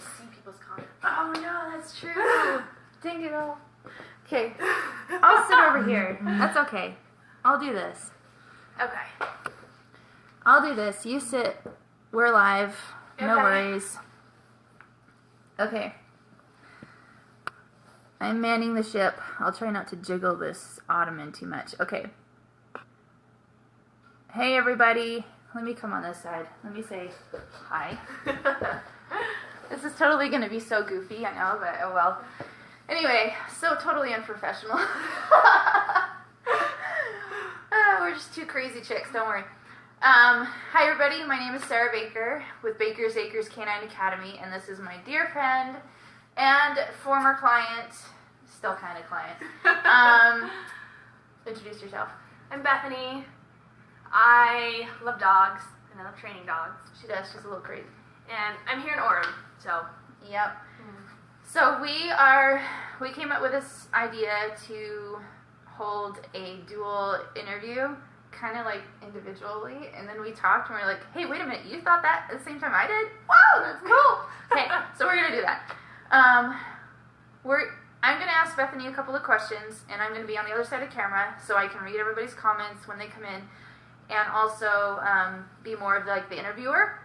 see people's comments. Oh no, that's true. Dang it all. Okay, I'll sit over here. That's okay. I'll do this. Okay. I'll do this. You sit. We're live. No Okay. worries. Okay. I'm manning the ship. I'll try not to jiggle this ottoman too much. Okay. Hey everybody. Let me come on this side. Let me say hi. This is totally going to be so goofy, I know, but oh well. Anyway, so totally unprofessional. We're just two crazy chicks, don't worry. Hi everybody, my name is Sara Baker with Baker's Acres Canine Academy, and this is my dear friend and former client, still kind of client. Introduce yourself. I'm Bethany. I love dogs, and I love training dogs. She does, she's a little crazy. And I'm here in Orem, so. Yep. So we came up with this idea to hold a dual interview, kind of like individually, and then we talked and we were like, hey, wait a minute, you thought that at the same time I did? Wow, that's cool. Okay, so we're going to do that. I'm going to ask Bethany a couple of questions, and I'm going to be on the other side of the camera so I can read everybody's comments when they come in, and also be more of like the interviewer.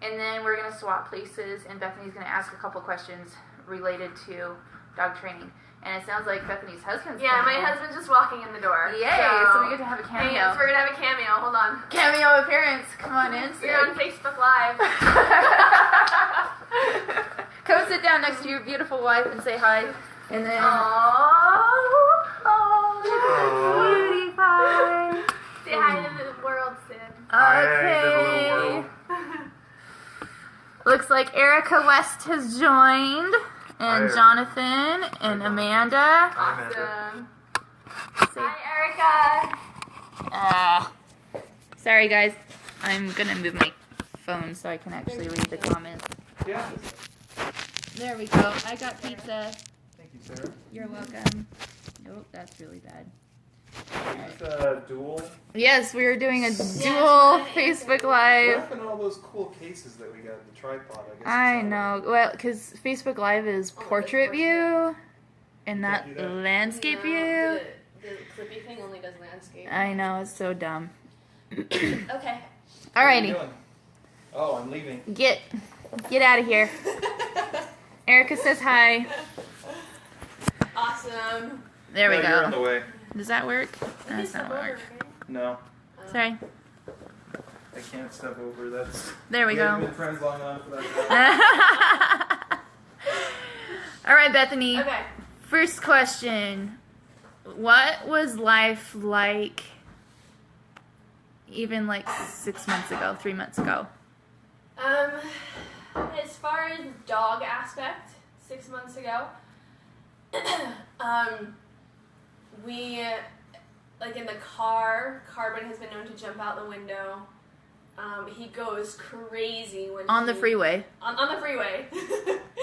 And then we're going to swap places, and Bethany's going to ask a couple questions related to dog training. And it sounds like Bethany's husband's my husband's just walking in the door. Yay, so we get to have a cameo. Yes, we're going to have a cameo. Hold on. Cameo appearance. Come on in. You're on Facebook Live. Come sit down next to your beautiful wife and say hi. And then... Cutie pie. Say hi to the world, Sid. Okay. Looks like Erica West has joined, and Hi, Jonathan, and Amanda. Awesome. Hi, Erica. Sorry guys, I'm gonna move my phone so I can actually read the comments. Yeah. There we go. I got pizza. Thank you, Sarah. You're welcome. Nope, that's really bad. Is this a dual? Yes, we are doing a dual Facebook What Live. happened to all those cool cases that we got? The tripod, I guess. I it's know. Well, because Facebook Live is portrait view, and not Can't do that. landscape view. The clippy thing only does landscape. I know, it's so dumb. Okay. What are you Alrighty, doing? Oh, I'm leaving. get out of here. Erica says hi. Awesome. There we No, You're on the go. way. Does that work? You can That's step not over, work. okay? No, Sorry. I can't step over. That's. There we haven't go. been friends long enough for that. All right, Bethany. Okay. First question. What was life like even like 6 months ago, 3 months ago? As far as dog aspect, 6 months ago, we, like in the car, Carbon has been known to jump out the window. He goes crazy when On the freeway. On the freeway.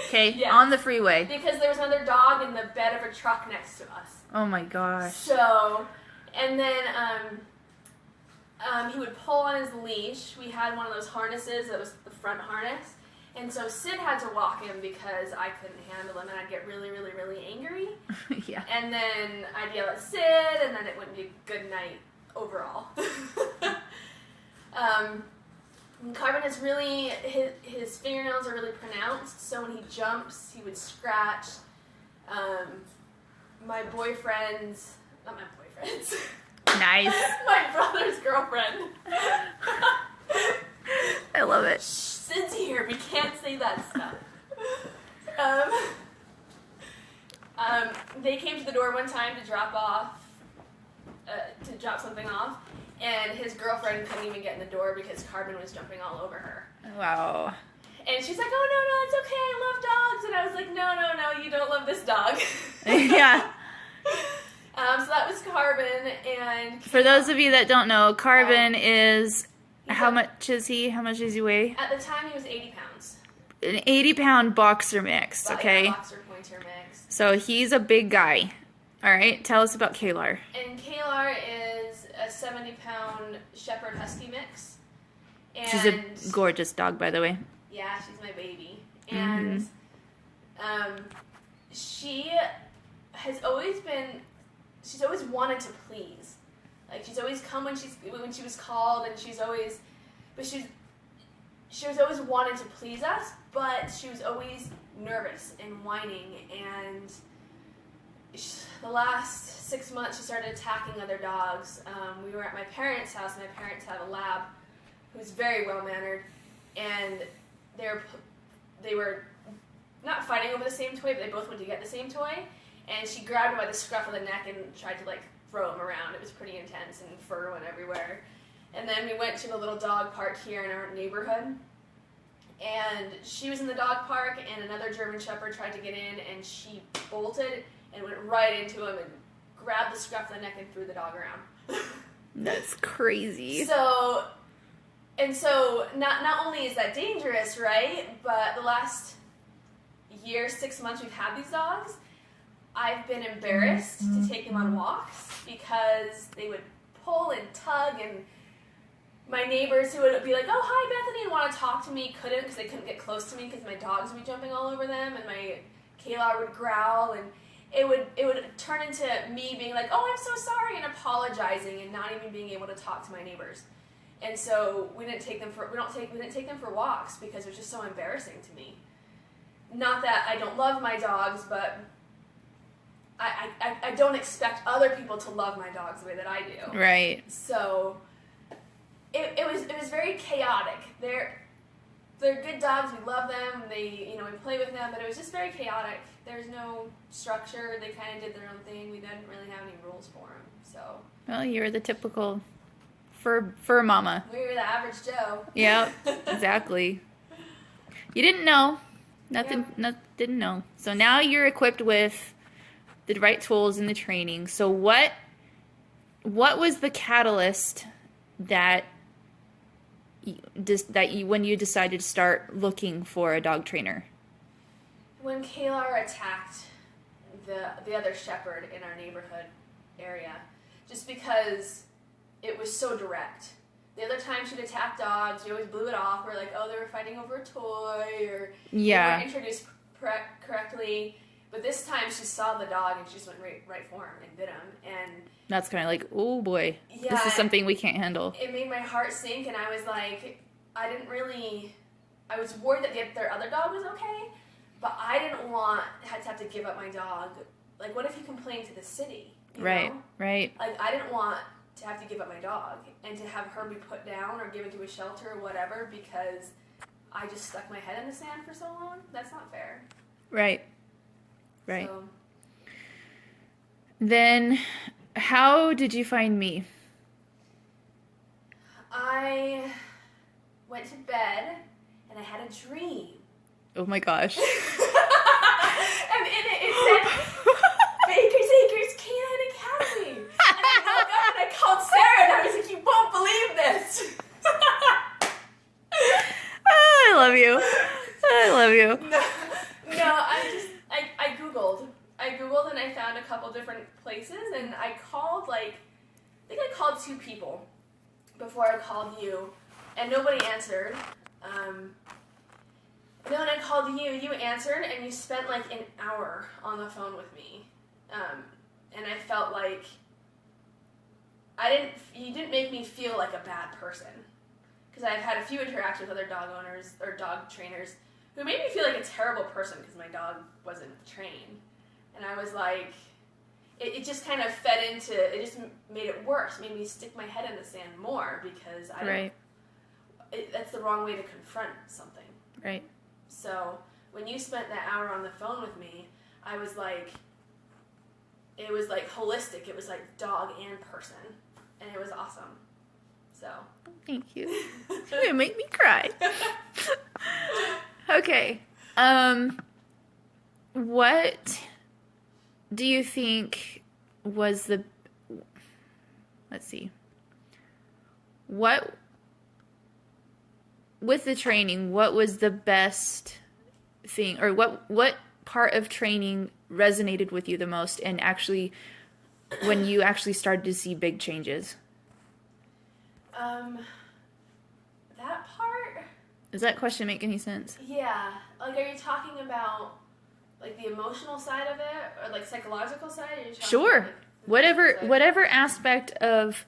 Okay, Yes. on the freeway. Because there was another dog in the bed of a truck next to us. Oh my gosh. So, and then he would pull on his leash. We had one of those harnesses that was the front harness. And so Sid had to walk him because I couldn't handle him, and I'd get really, really, really angry. Yeah. And then I'd yell at Sid, and then it wouldn't be a good night overall. Carbon is really, his fingernails are really pronounced, so when he jumps, he would scratch. My boyfriend's, not my boyfriend's, Nice. my brother's girlfriend. I love it. Sid's here, we can't say that stuff. They came to the door one time to drop something off, and his girlfriend couldn't even get in the door because Carbon was jumping all over her. Wow. And she's like, oh, no, it's okay, I love dogs. And I was like, no, you don't love this dog. Yeah. So that was Carbon, and... For those of you that don't know, Carbon is... How much is he? How much does he weigh? At the time, he was 80 pounds. An 80-pound boxer mix, okay? Boxer pointer mix. So he's a big guy. All right, tell us about Klar. And Klar is a 70-pound Shepherd Husky mix. And She's a gorgeous dog, by the way. yeah, she's my baby. And She has always she's always wanted to please. Like, she's always come when she was called, and she was always wanted to please us, but she was always nervous and whining, and the last 6 months she started attacking other dogs. We were at my parents' house. My parents have a lab who's very well-mannered, and they were not fighting over the same toy, but they both went to get the same toy, and she grabbed him by the scruff of the neck and tried to, like, throw him around. It was pretty intense, and fur went everywhere. And then we went to the little dog park here in our neighborhood, and she was in the dog park, and another German Shepherd tried to get in, and she bolted and went right into him and grabbed the scruff of the neck and threw the dog around. That's crazy. So not only is that dangerous, right, but the last year, 6 months we've had these dogs, I've been embarrassed to take them on walks because they would pull and tug, and my neighbors who would be like, "Oh, hi, Bethany," and want to talk to me couldn't because they couldn't get close to me because my dogs would be jumping all over them, and my klar would growl, and it would turn into me being like, "Oh, I'm so sorry," and apologizing and not even being able to talk to my neighbors. And so we didn't take them for walks because it was just so embarrassing to me. Not that I don't love my dogs, but I don't expect other people to love my dogs the way that I do. Right. So it was very chaotic. They're good dogs. We love them. We play with them, but it was just very chaotic. There's no structure. They kind of did their own thing. We didn't really have any rules for them. So. Well, you were the typical fur mama. We were the average Joe. Yep, exactly. You didn't know. Didn't know. So now you're equipped with the right tools and the training. So what was the catalyst that when you decided to start looking for a dog trainer? When klar attacked the other shepherd in our neighborhood area, just because it was so direct. The other time she'd attack dogs, we always blew it off. We're like, oh, they were fighting over a toy, or they weren't introduced correctly. But this time she saw the dog and she just went right for him and bit him. And that's kind of like, oh boy, this is something we can't handle. It made my heart sink, and I was like, I was worried that their other dog was okay, but I didn't want to have to give up my dog. Like, what if he complained to the city? You know? Right. Like, I didn't want to have to give up my dog and to have her be put down or given to a shelter or whatever because I just stuck my head in the sand for so long. That's not fair. Right. So. Then, how did you find me? I went to bed and I had a dream. Oh my gosh. And in it said, Baker's Acres Canine Academy. And I woke up and I called Sarah and I was like, you won't believe this. I love you. No, I Googled. And I found a couple different places, and I called, I think I called 2 people before I called you, and nobody answered. Then when I called you, you answered, and you spent an hour on the phone with me. And I felt like you didn't make me feel like a bad person. Because I've had a few interactions with other dog owners or dog trainers who made me feel like a terrible person because my dog wasn't trained. And I was like, it just kind of fed into, it just made it worse, made me stick my head in the sand more because that's the wrong way to confront something. Right. So when you spent that hour on the phone with me, I was like, it was holistic. It was like dog and person. And it was awesome. So. Thank you. You're going to make me cry. Okay. What do you think was let's see. With the training, what was the best thing, or what part of training resonated with you the most, and actually when you actually started to see big changes? That part? Does that question make any sense? Yeah. Are you talking about like the emotional side of it, or like psychological side? Or you're Sure. about, like, Whatever aspect of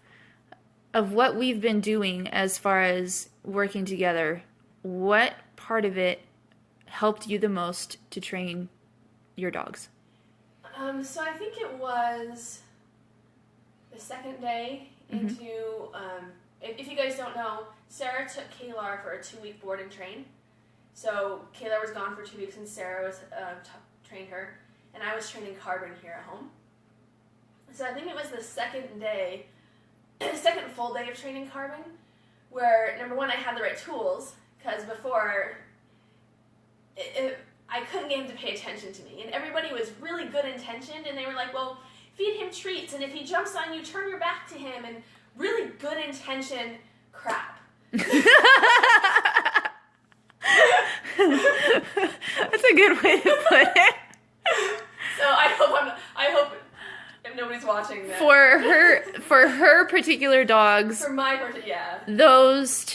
what we've been doing as far as working together, what part of it helped you the most to train your dogs? So I think it was the second day into, if you guys don't know, Sara took Klar for a 2-week board and train. So Klar was gone for 2 weeks and Sara was trained her, and I was training Carbon here at home. So I think it was the second day, second full day of training Carbon, where number one, I had the right tools, because before I couldn't get him to pay attention to me, and everybody was really good intentioned, and they were like, well, feed him treats, and if he jumps on you, turn your back to him, and really good intention crap. That's a good way to put it. So I hope if nobody's watching that. For her particular dogs, For my yeah. those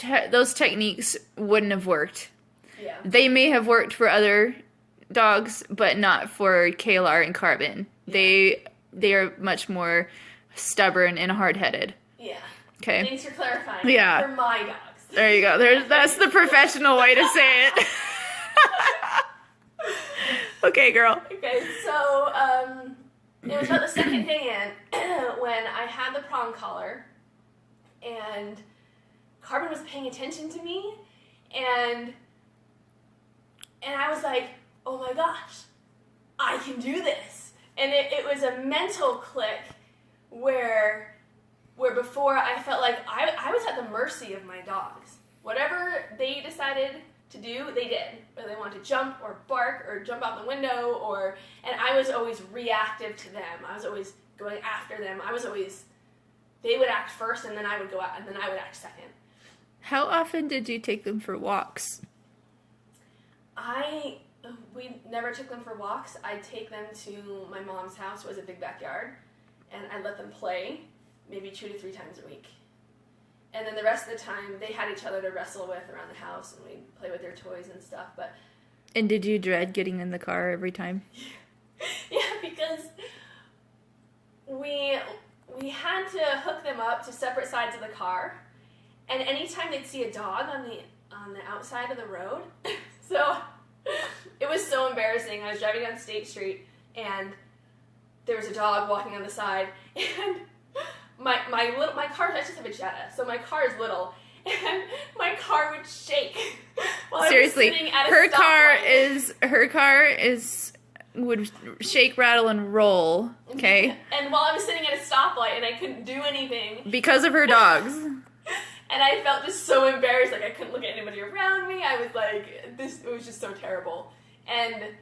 techniques wouldn't have worked. Yeah. They may have worked for other dogs, but not for Klar and Carbon. Yeah. They are much more stubborn and hard-headed. Yeah. Okay. Thanks for clarifying. Yeah. For my dogs. There you go. That's the professional way to say it. Okay, girl. Okay, so it was about the second day in when I had the prong collar, and Carbon was paying attention to me, and I was like, oh my gosh, I can do this. And it was a mental click where before I felt like I was at the mercy of my dogs. Whatever they decided to do, they did. Whether they wanted to jump or bark or jump out the window, and I was always reactive to them. I was always going after them. They would act first, and then I would go out, and then I would act second. How often did you take them for walks? We never took them for walks. I'd take them to my mom's house, who has a big backyard, and I'd let them play maybe 2 to 3 times a week. And then the rest of the time, they had each other to wrestle with around the house, and we'd play with their toys and stuff. But And did you dread getting in the car every time? yeah, because we had to hook them up to separate sides of the car, and anytime they'd see a dog on the outside of the road, so it was so embarrassing. I was driving down State Street, and there was a dog walking on the side, and my car, I just have a Jetta, so my car is little, and my car would shake while Seriously, I was sitting at a her car would shake, rattle, and roll. Okay, And while I was sitting at a stoplight and I couldn't do anything because of her dogs. And I felt just so embarrassed, like I couldn't look at anybody around me. I was like, it was just so terrible. And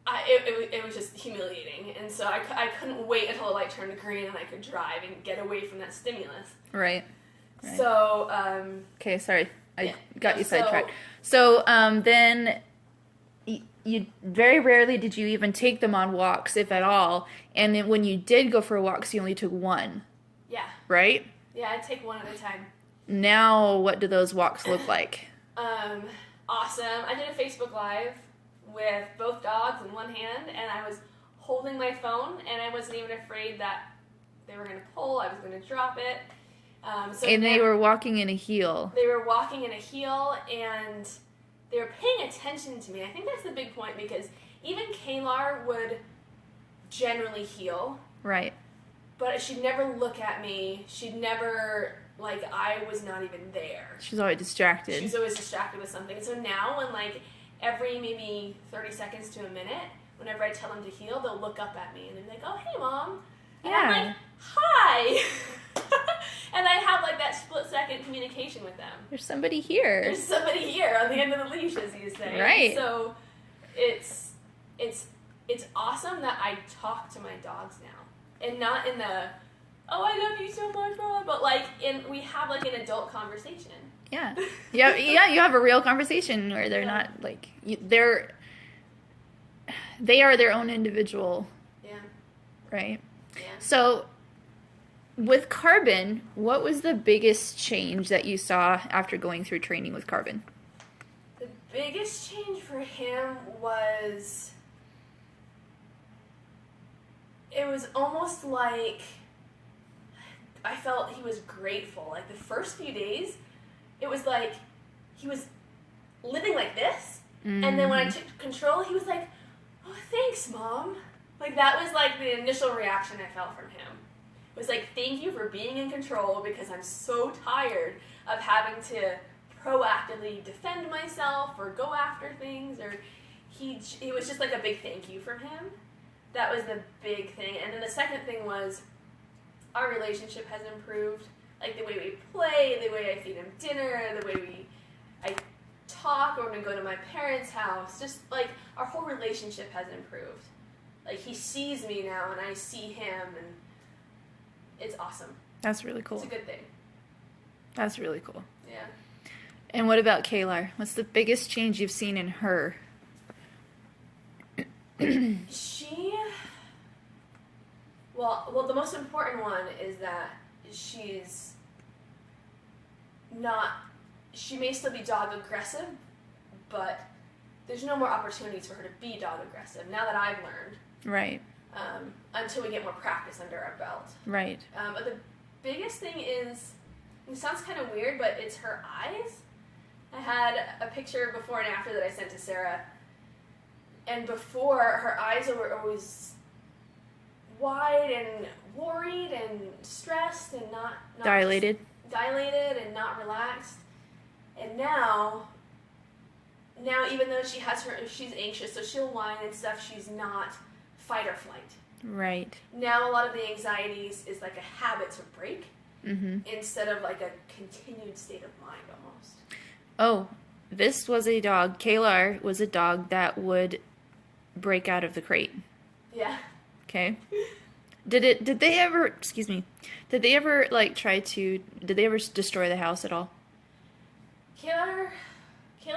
it was just humiliating. And so I couldn't wait until the light turned green and I could drive and get away from that stimulus. Right. So, okay, sorry. I got you sidetracked. So, then you very rarely did you even take them on walks, if at all. And then when you did go for walks, you only took one. Yeah. Right? Yeah, I'd take one at a time. Now, what do those walks look like? Awesome. I did a Facebook Live with both dogs in one hand, and I was holding my phone, and I wasn't even afraid that they were going to pull. I was going to drop it. They were walking in a heel. They were walking in a heel, and they were paying attention to me. I think that's the big point, because even Klar would generally heel. Right. But she'd never look at me. She'd never, I was not even there. She's always distracted. She's always distracted with something. So now, when, every maybe 30 seconds to a minute, whenever I tell them to heel, they'll look up at me, and they're like, oh, hey, Mom. And Yeah. I'm like, hi. And I have, that split-second communication with them. There's somebody here. There's somebody here on the end of the leash, as you say. Right. So it's awesome that I talk to my dogs now. And not in the, oh, I love you so much, Mom, but we have an adult conversation. Yeah. Yeah, you have a real conversation where they're not they are their own individual. Yeah. Right? Yeah. So with Carbon, what was the biggest change that you saw after going through training with Carbon? The biggest change for him was it was almost like I felt he was grateful. Like the first few days, it was like he was living like this. Mm-hmm. And then when I took control, he was like, "Oh, thanks, Mom." Like that was like the initial reaction I felt from him. It was like, "Thank you for being in control because I'm so tired of having to proactively defend myself or go after things." Or it was just like a big thank you from him. That was the big thing. And then the second thing was our relationship has improved. Like the way we play, the way I feed him dinner, the way I talk or when we go to my parents' house. Just like our whole relationship has improved. Like he sees me now and I see him, and it's awesome. That's really cool. It's a good thing. That's really cool. Yeah. And what about Kaylar? What's the biggest change you've seen in her? Well, the most important one is that she may still be dog aggressive, but there's no more opportunities for her to be dog aggressive now that I've learned. Right. Until we get more practice under our belt. Right. But the biggest thing is, it sounds kind of weird, but it's her eyes. I had a picture before and after that I sent to Sarah. And before, her eyes were always wide and worried and stressed and not dilated and not relaxed. And now even though she's anxious, so she'll whine and stuff, she's not fight or flight. Right. Now a lot of the anxieties is like a habit to break, mm-hmm. instead of like a continued state of mind almost. Oh, this was a dog. Kaylar was a dog that would break out of the crate. Yeah. Okay. Did they ever like did they ever destroy the house at all? Kaylar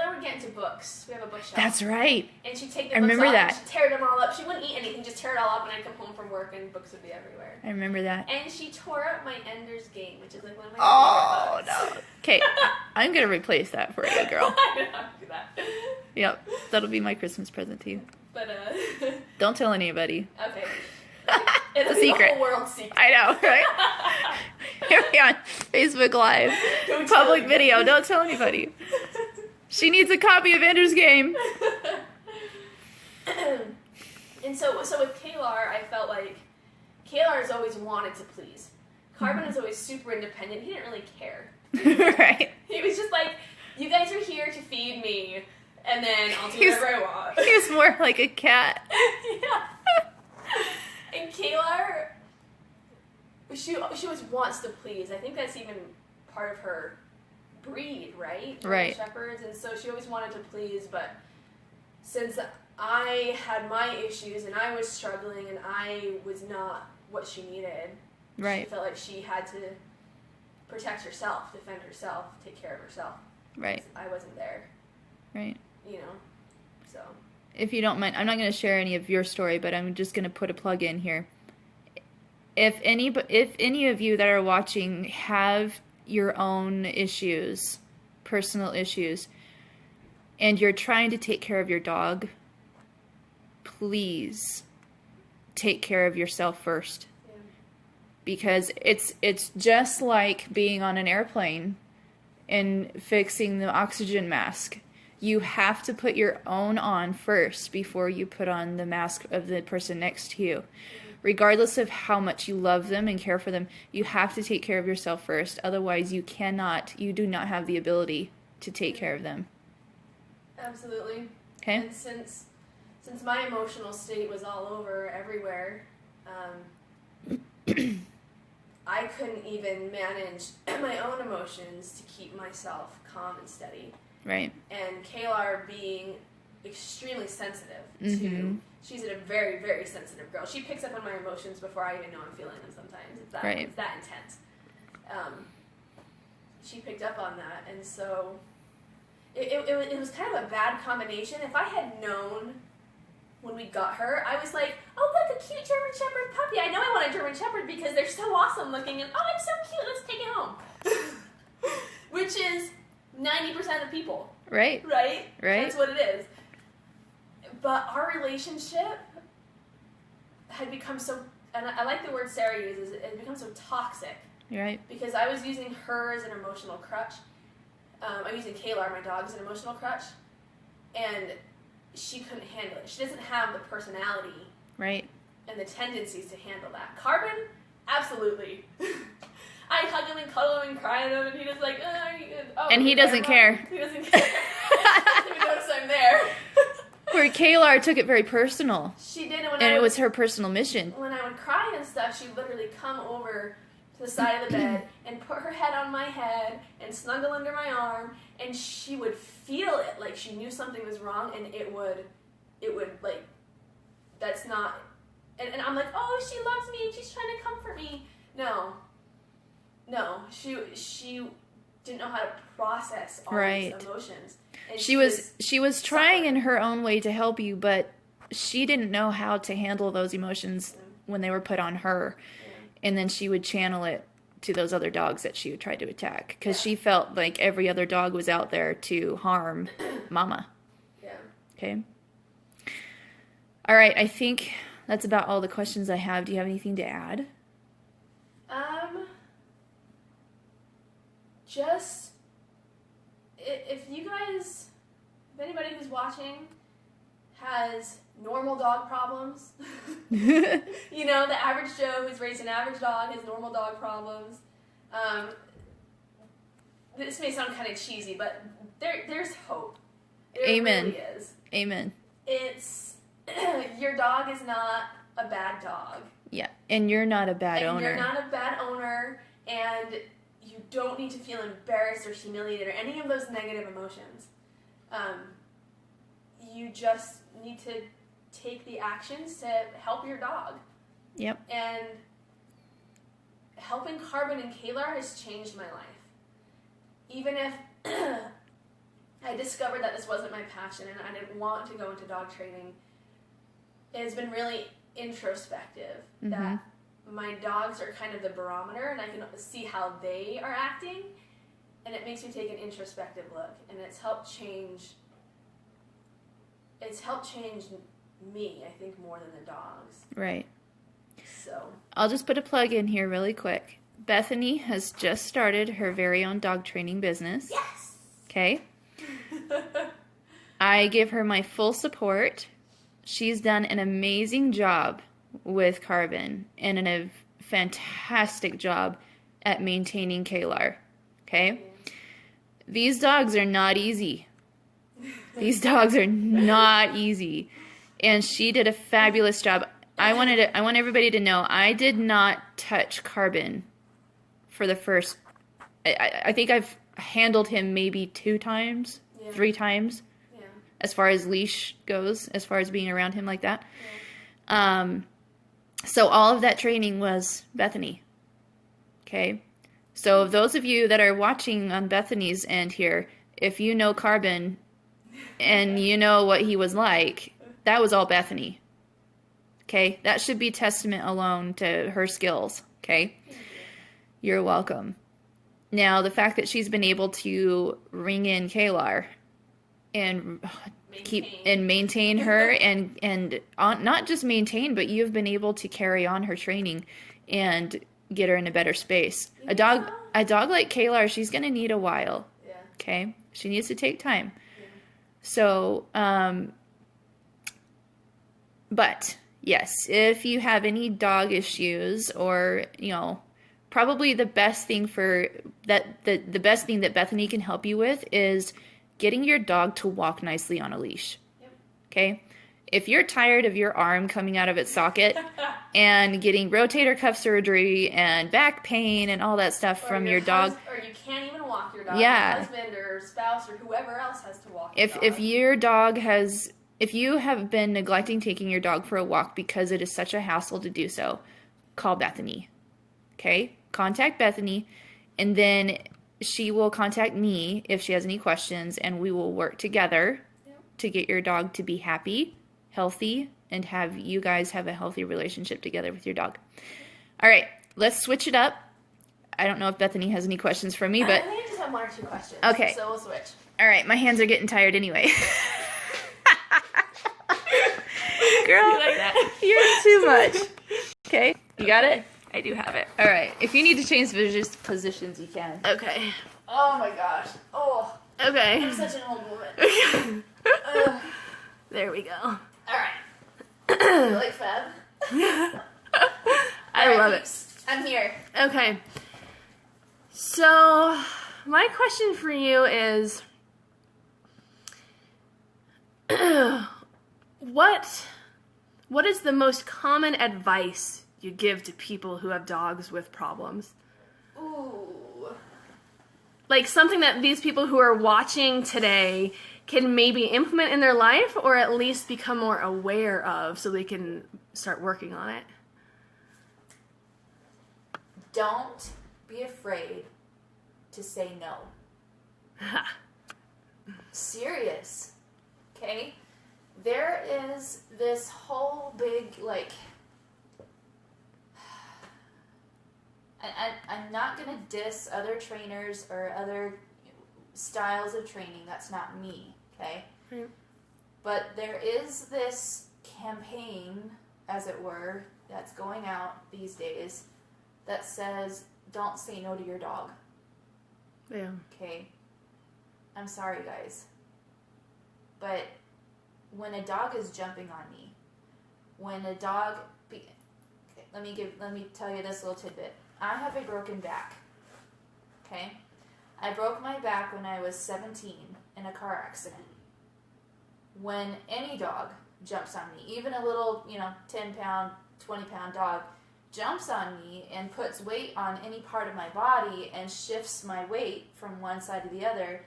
would get into books. We have a bookshelf. That's right. And she'd take the books off and she'd tear them all up. She wouldn't eat anything, just tear it all up, and I'd come home from work and books would be everywhere. I remember that. And she tore up my Ender's Game, which is like one of my favorite books. No. Okay, I'm going to replace that for you, girl. I know, I'll do that. Yep, that'll be my Christmas present to you. But, don't tell anybody. Okay. It's a secret. The whole world's secret. I know, right? Here we are, Facebook Live. Public video, don't tell anybody. She needs a copy of Ender's Game. And so with Kaylar, I felt like Kaylar has always wanted to please. Carbon is always super independent. He didn't really care. Right. He was just like, you guys are here to feed me, and then I'll do whatever I want. He was more like a cat. Yeah. And Kaylar, she always wants to please. I think that's even part of her breed, right? Right. Shepherds, and so she always wanted to please, but since I had my issues and I was struggling and I was not what she needed, right. She felt like she had to protect herself, defend herself, take care of herself. Right. I wasn't there. Right. You know, so. If you don't mind, I'm not going to share any of your story, but I'm just going to put a plug in here. If any of you that are watching have your own issues, personal issues, and you're trying to take care of your dog, please take care of yourself first. Yeah. Because it's just like being on an airplane and fixing the oxygen mask. You have to put your own on first before you put on the mask of the person next to you. Regardless of how much you love them and care for them, you have to take care of yourself first. Otherwise, you do not have the ability to take care of them. Absolutely. Okay. And since my emotional state was all over everywhere, I couldn't even manage my own emotions to keep myself calm and steady. Right. And Kaylar being extremely sensitive mm-hmm. She's a very, very sensitive girl. She picks up on my emotions before I even know I'm feeling them sometimes. It's that intense. She picked up on that, and so it was kind of a bad combination. If I had known when we got her, I was like, oh, look, a cute German Shepherd puppy. I know I want a German Shepherd because they're so awesome looking, and oh, I'm so cute, let's take it home. Which is 90% of people. Right. Right? Right. That's what it is. But our relationship had become so and I like the word Sara uses, it becomes so toxic. You're right. Because I was using her as an emotional crutch. I'm using Klar, my dog, as an emotional crutch. And she couldn't handle it. She doesn't have the personality. Right. And the tendencies to handle that. Carbon, absolutely. I hug him and cuddle him and cry at him, and he just like, oh. And he doesn't care. He doesn't care. He doesn't even notice I'm there. Where Klar took it very personal. She did, and it was her personal mission. When I would cry and stuff, she'd literally come over to the side of the bed and put her head on my head and snuggle under my arm, and she would feel it like she knew something was wrong, and it would like, that's not, and I'm like, oh, she loves me and she's trying to comfort me. No, she didn't know how to process all these emotions. And she was trying in her own way to help you, but she didn't know how to handle those emotions when they were put on her. And then she would channel it to those other dogs that she would try to attack. Because she felt like every other dog was out there to harm Mama. Yeah. Okay? All right, I think that's about all the questions I have. Do you have anything to add? Just, if you guys, if anybody who's watching has normal dog problems, you know, the average Joe who's raised an average dog has normal dog problems. This may sound kind of cheesy, but there's hope. There Amen. Really is. Amen. It's, your dog is not a bad dog. Yeah, and you're not a bad owner. You're not a bad owner, and you don't need to feel embarrassed or humiliated or any of those negative emotions. You just need to take the actions to help your dog. Yep. And helping Carbon and Klar has changed my life. Even if I discovered that this wasn't my passion and I didn't want to go into dog training, it has been really introspective. That my dogs are kind of the barometer, and I can see how they are acting, and it makes me take an introspective look, and it's helped change me, I think, more than the dogs. Right. So I'll just put a plug in here really quick. Bethany has just started her very own dog training business. Yes! Okay? I give her my full support. She's done an amazing job with Carbon and a fantastic job at maintaining Klar. Okay? These dogs are not easy. These dogs are not easy. And she did a fabulous job. I want everybody to know I did not touch Carbon for the first, I think I've handled him maybe 2 times, 3 times, as far as leash goes, as far as being around him like that. So all of that training was Bethany. Okay? So those of you that are watching on Bethany's end here, if you know Carbon and you know what he was like, that was all Bethany. Okay? That should be testament alone to her skills. Okay? You're welcome. Now, the fact that she's been able to ring in Klar and maintain her and not just maintain, but you've been able to carry on her training and get her in a better space. A dog like Klar, she's going to need a while. Yeah. Okay? She needs to take time. Yeah. So, but yes, if you have any dog issues or, you know, probably the best thing the best thing that Bethany can help you with is getting your dog to walk nicely on a leash. Yep. Okay? If you're tired of your arm coming out of its socket and getting rotator cuff surgery and back pain and all that stuff from your dog. Or you can't even walk your dog. Yeah. Your husband or spouse or whoever else has to walk your dog. If you have been neglecting taking your dog for a walk because it is such a hassle to do so, call Bethany. Okay? Contact Bethany, and then she will contact me if she has any questions, and we will work together to get your dog to be happy, healthy, and have you guys have a healthy relationship together with your dog. All right, let's switch it up. I don't know if Bethany has any questions for me, but I think I just have 1 or 2 questions. Okay. So we'll switch. All right, my hands are getting tired anyway. Girl, You like that? You're too much. Okay. You got it? I do have it. All right. If you need to change positions, you can. Okay. Oh my gosh. Oh. Okay. I'm such an old woman. There we go. All right. You like Fab? I love it. I'm here. Okay. So, my question for you is, what is the most common advice you give to people who have dogs with problems? Ooh. Like something that these people who are watching today can maybe implement in their life or at least become more aware of so they can start working on it. Don't be afraid to say no. Serious. Okay? There is this whole big, like, I'm not going to diss other trainers or other styles of training. That's not me, okay? Right. But there is this campaign, as it were, that's going out these days that says, don't say no to your dog. Yeah. Okay? I'm sorry, guys. But when a dog is jumping on me, when a dog... Okay, let me tell you this little tidbit. I have a broken back. Okay? I broke my back when I was 17 in a car accident. When any dog jumps on me, even a little, 10-pound, 20-pound dog, jumps on me and puts weight on any part of my body and shifts my weight from one side to the other,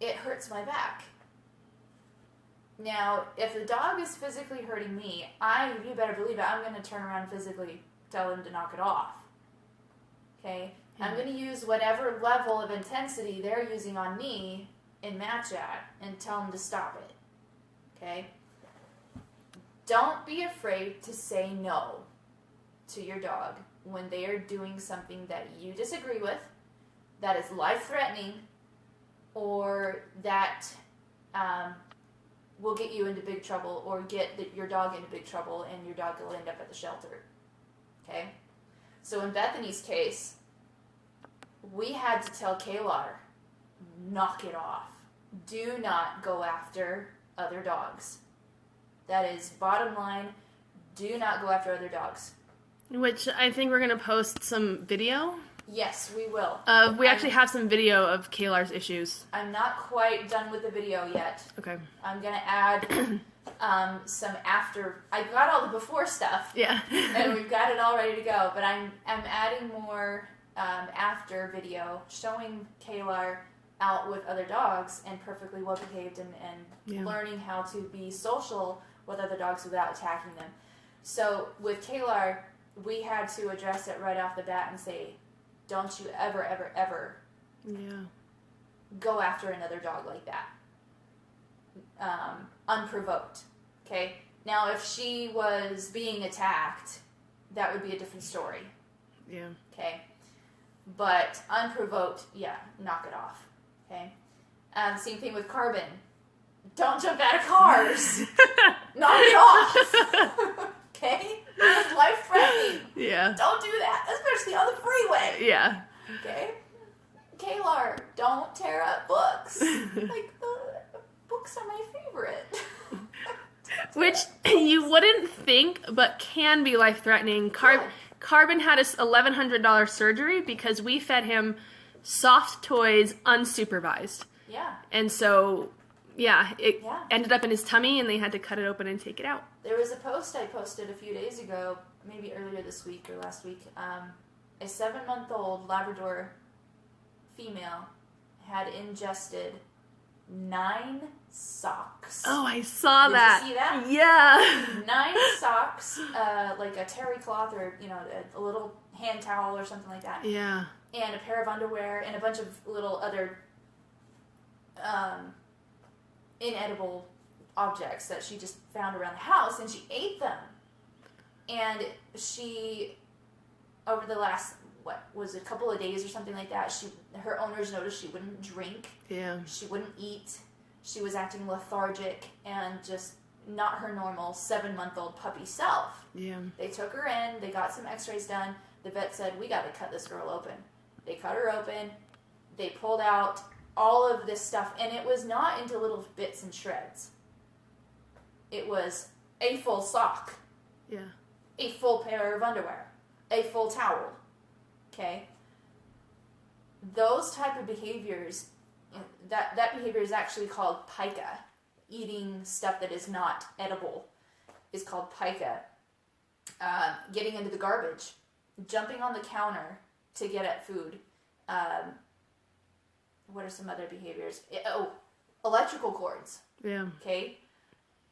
it hurts my back. Now, if the dog is physically hurting me, you better believe it, I'm going to turn around and physically tell him to knock it off. Okay? Mm-hmm. I'm going to use whatever level of intensity they're using on me and match at and tell them to stop it. Okay? Don't be afraid to say no to your dog when they are doing something that you disagree with, that is life-threatening, or that will get you into big trouble or get your dog into big trouble and your dog will end up at the shelter. Okay? So in Bethany's case, we had to tell Klar, knock it off. Do not go after other dogs. That is bottom line. Do not go after other dogs. Which I think we're going to post some video. Yes, we will. We actually have some video of Klar's issues. I'm not quite done with the video yet. Okay. I'm going to add some after. I got all the before stuff. Yeah. And we've got it all ready to go. But I'm adding more after video showing Klar out with other dogs and perfectly well behaved and learning how to be social with other dogs without attacking them. So with Klar, we had to address it right off the bat and say, don't you ever, ever, ever go after another dog like that. Unprovoked. Okay? Now, if she was being attacked, that would be a different story. Yeah. Okay? But unprovoked, knock it off. Okay? Same thing with Carbon. Don't jump out of cars. Knock it off. Okay? It's life-threatening. Yeah. Don't do that, especially on the freeway. Yeah. Okay? Klar, don't tear up books. Like, books are my favorite. Which you wouldn't think, but can be life-threatening. Carbon had a $1,100 surgery because we fed him soft toys unsupervised. Yeah. And so, it ended up in his tummy, and they had to cut it open and take it out. There was a post I posted a few days ago, maybe earlier this week or last week. A 7-month-old Labrador female had ingested 9 socks. Oh, I saw that. Did you see that? Yeah. 9 socks, like a terry cloth or, a little hand towel or something like that. Yeah. And a pair of underwear and a bunch of little other inedible objects that she just found around the house, and she ate them. And she, over the last, a couple of days or something like that, her owners noticed she wouldn't drink. Yeah. She wouldn't eat. She was acting lethargic and just not her normal 7-month-old puppy self. Yeah. They took her in, they got some x-rays done. The vet said, we got to cut this girl open. They cut her open. They pulled out all of this stuff, and it was not into little bits and shreds. It was a full sock. Yeah. A full pair of underwear. A full towel. Okay? Those type of behaviors, that behavior is actually called pica. Eating stuff that is not edible is called pica. Getting into the garbage. Jumping on the counter to get at food. What are some other behaviors? Electrical cords. Yeah. Okay?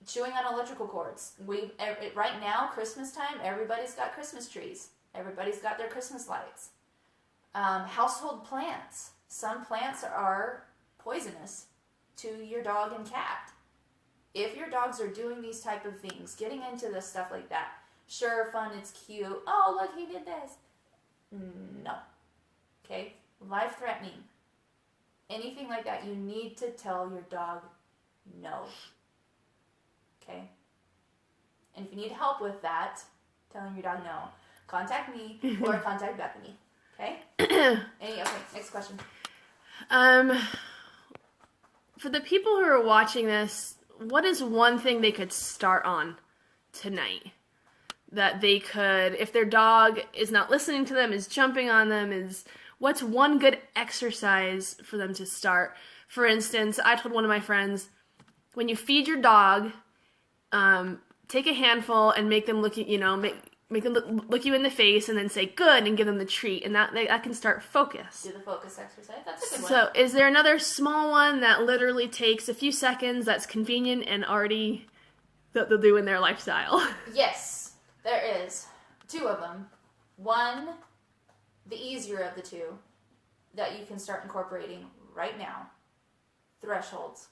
Chewing on electrical cords. Right now, Christmas time, everybody's got Christmas trees. Everybody's got their Christmas lights. Household plants. Some plants are poisonous to your dog and cat. If your dogs are doing these type of things, getting into this stuff like that, sure, fun, it's cute. Oh, look, he did this. No. Okay? Life-threatening. Anything like that, you need to tell your dog no. Okay? And if you need help with that, telling your dog no, contact me or contact Bethany. Okay? Okay, next question. For the people who are watching this, what is one thing they could start on tonight? That they could, if their dog is not listening to them, is jumping on them, what's one good exercise for them to start? For instance, I told one of my friends, when you feed your dog, take a handful and make them look at, make them look you in the face and then say good and give them the treat, and that can start focus. Do the focus exercise. That's a good one. So is there another small one that literally takes a few seconds that's convenient and already that they'll do in their lifestyle? Yes, there is. 2 of them. One, the easier of the 2 that you can start incorporating right now. Thresholds.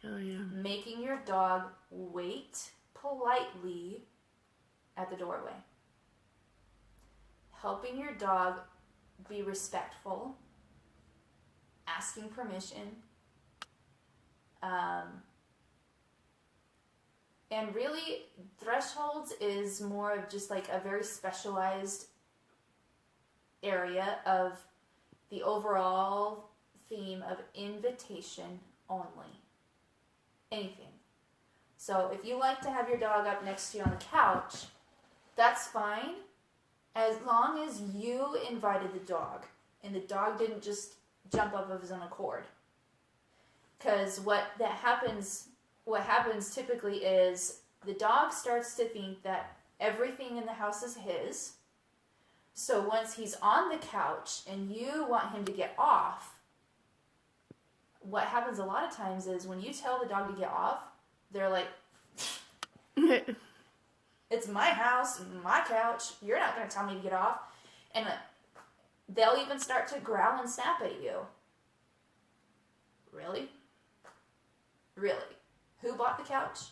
Oh, yeah. Making your dog wait politely at the doorway. Helping your dog be respectful. Asking permission. And really, thresholds is more of just like a very specialized area of the overall theme of invitation only. Anything. So if you like to have your dog up next to you on the couch, that's fine, as long as you invited the dog and the dog didn't just jump up of his own accord. Because what happens typically is the dog starts to think that everything in the house is his. So once he's on the couch and you want him to get off, what happens a lot of times is when you tell the dog to get off, they're like, it's my house, my couch, you're not going to tell me to get off. And they'll even start to growl and snap at you. Really? Really? Who bought the couch?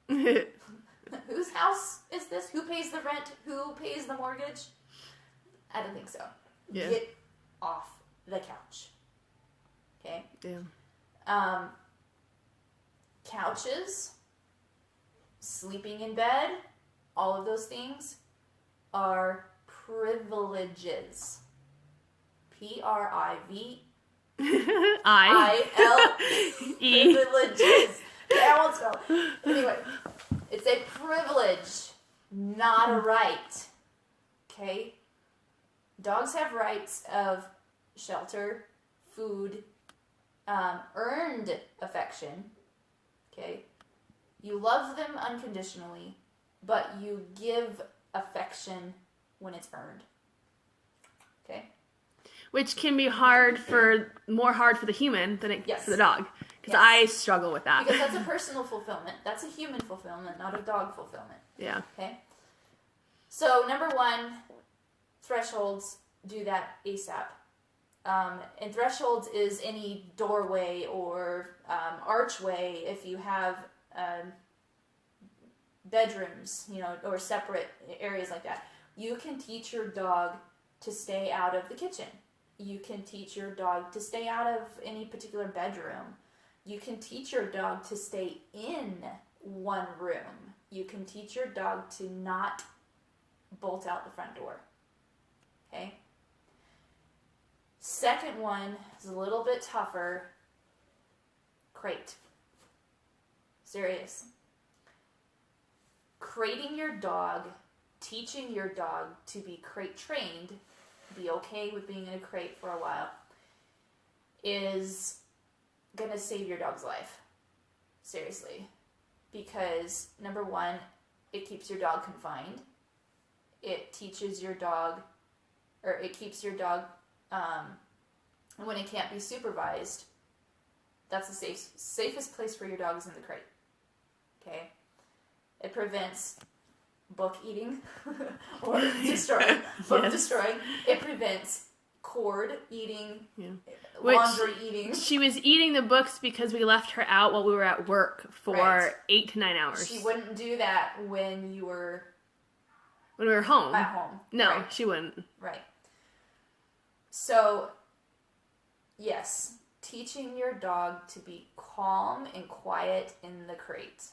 Whose house is this? Who pays the rent? Who pays the mortgage? I don't think so. Yeah. Get off the couch. Okay? Yeah. Couches, sleeping in bed, all of those things are privileges. P-R-I-V I-L-E. Privileges. Okay, I won't spell it. Anyway, it's a privilege, not a right. Okay? Dogs have rights of shelter, food, earned affection. Okay? You love them unconditionally, but you give affection when it's earned. Okay? Which can be more hard for the human than Yes. for the dog. Because Yes. I struggle with that. Because that's a personal fulfillment. That's a human fulfillment, not a dog fulfillment. Yeah. Okay? So, number 1, thresholds, do that ASAP. And thresholds is any doorway or archway if you have bedrooms, or separate areas like that. You can teach your dog to stay out of the kitchen. You can teach your dog to stay out of any particular bedroom. You can teach your dog to stay in one room. You can teach your dog to not bolt out the front door. Okay? Second one is a little bit tougher. Crate. Serious. Crating your dog, teaching your dog to be crate trained, be okay with being in a crate for a while, is going to save your dog's life. Seriously. Because, number one, it keeps your dog confined. It teaches your dog, or it keeps your dog, when it can't be supervised, that's the safest place for your dog is in the crate. Okay? It prevents book eating or destroying. Book destroying. It prevents cord eating, laundry eating. She was eating the books because we left her out while we were at work for 8 to 9 hours. She wouldn't do that when you were... When we were home. At home. No, right. She wouldn't. Right. So, yes, teaching your dog to be calm and quiet in the crate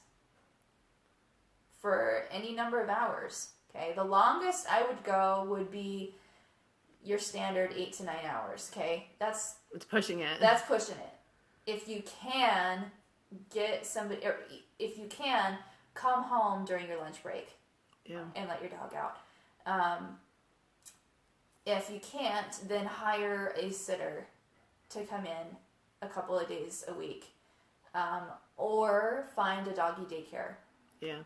for any number of hours. Okay, the longest I would go would be your standard 8 to 9 hours. Okay, it's pushing it. That's pushing it. If you can get somebody, or if you can, come home during your lunch break. Yeah. And let your dog out. If you can't, then hire a sitter to come in a couple of days a week. Or find a doggy daycare. Yeah.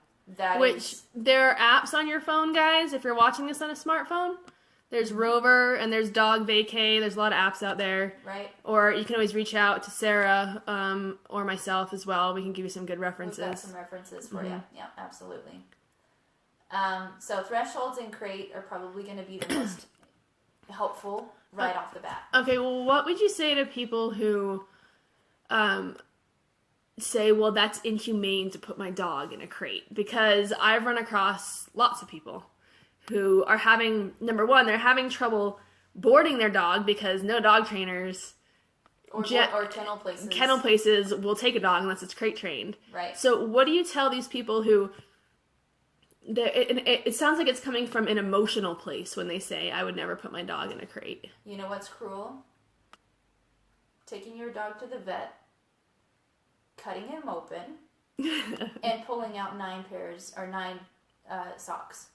Which there are apps on your phone, guys, if you're watching this on a smartphone. There's Rover and there's Dog Vacay. There's a lot of apps out there. Right. Or you can always reach out to Sarah or myself as well. We can give you some good references. We've got some references for you. Yeah, absolutely. So thresholds and crate are probably going to be the most helpful right off the bat. Okay, well, what would you say to people who say, well, that's inhumane to put my dog in a crate? Because I've run across lots of people who are having, number one, they're having trouble boarding their dog because no dog trainers or kennel places. Kennel places will take a dog unless it's crate trained. Right. So what do you tell these people who... It sounds like it's coming from an emotional place when they say, I would never put my dog in a crate. You know what's cruel? Taking your dog to the vet, cutting him open, and pulling out 9 socks.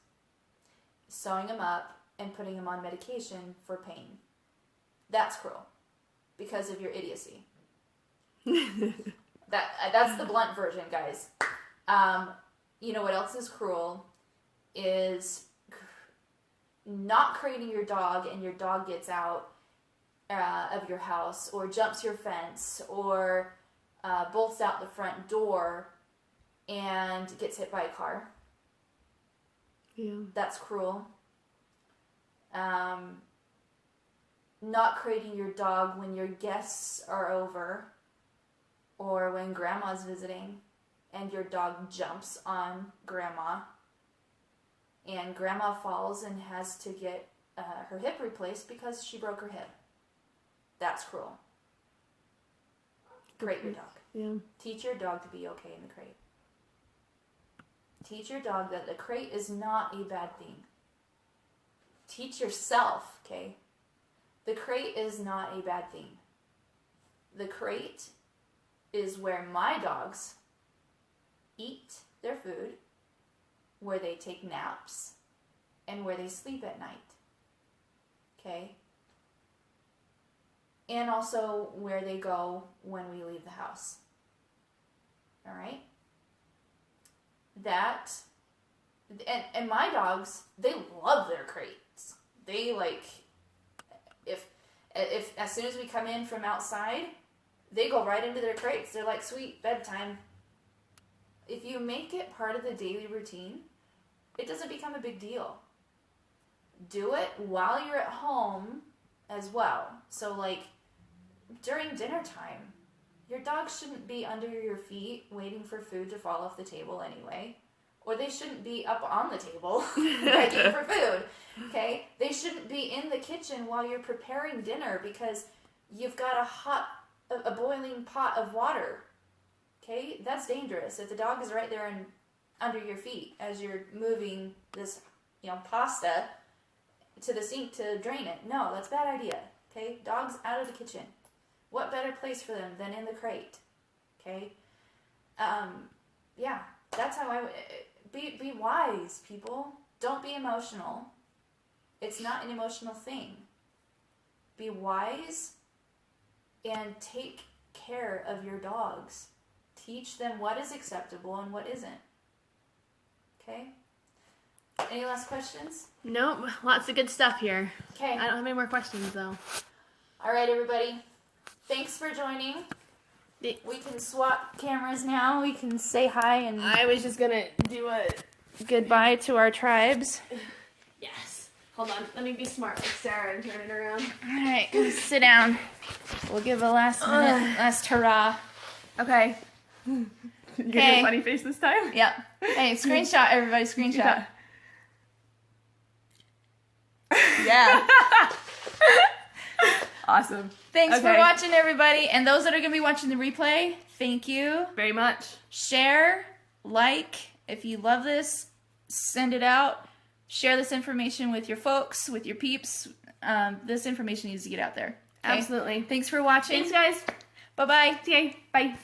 Sewing him up and putting him on medication for pain. That's cruel. Because of your idiocy. That's the blunt version, guys. You know what else is cruel is not crating your dog and your dog gets out of your house or jumps your fence or bolts out the front door and gets hit by a car. Yeah. That's cruel. Not crating your dog when your guests are over or when grandma's visiting. And your dog jumps on grandma, and grandma falls and has to get her hip replaced because she broke her hip. That's cruel. Crate your dog. Yeah. Teach your dog to be okay in the crate. Teach your dog that the crate is not a bad thing. Teach yourself, okay? The crate is not a bad thing. The crate is where my dogs eat their food, where they take naps, and where they sleep at night. Okay? And also where they go when we leave the house. Alright? That, and my dogs, they love their crates. They if as soon as we come in from outside, they go right into their crates. They're like, sweet, bedtime. If you make it part of the daily routine, it doesn't become a big deal. Do it while you're at home as well. So during dinner time, your dog shouldn't be under your feet waiting for food to fall off the table anyway. Or they shouldn't be up on the table begging for food. Okay? They shouldn't be in the kitchen while you're preparing dinner because you've got a a boiling pot of water. Okay, that's dangerous. If the dog is right there and under your feet as you're moving this, pasta to the sink to drain it. No, that's a bad idea. Okay, dogs out of the kitchen. What better place for them than in the crate? Okay, yeah, that's how I would be wise, people. Don't be emotional. It's not an emotional thing. Be wise and take care of your dogs. Teach them what is acceptable and what isn't. Okay? Any last questions? Nope, lots of good stuff here. Okay. I don't have any more questions, though. All right, everybody. Thanks for joining. We can swap cameras now. We can say hi and I was just gonna do a... goodbye to our tribes. Yes. Hold on, let me be smart like Sarah and turn it around. All right, sit down. We'll give a last hurrah. Okay. You Okay. get a funny face this time? Yep. Hey, screenshot, everybody. Screenshot. Yeah. Awesome. Thanks for Okay. watching, everybody. And those that are going to be watching the replay, thank you. Very much. Share, like, if you love this, send it out. Share this information with your folks, with your peeps. This information needs to get out there. Okay? Absolutely. Thanks for watching. Thanks, guys. Bye-bye. Okay, bye.